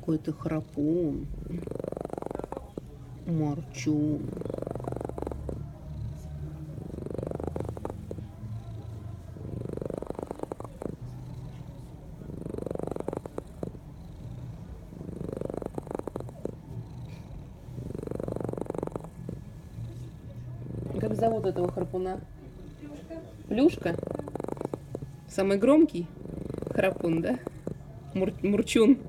какой ты храпун. Морчун. Как зовут этого храпуна? Плюшка? Самый громкий храпун, да? Мурчун.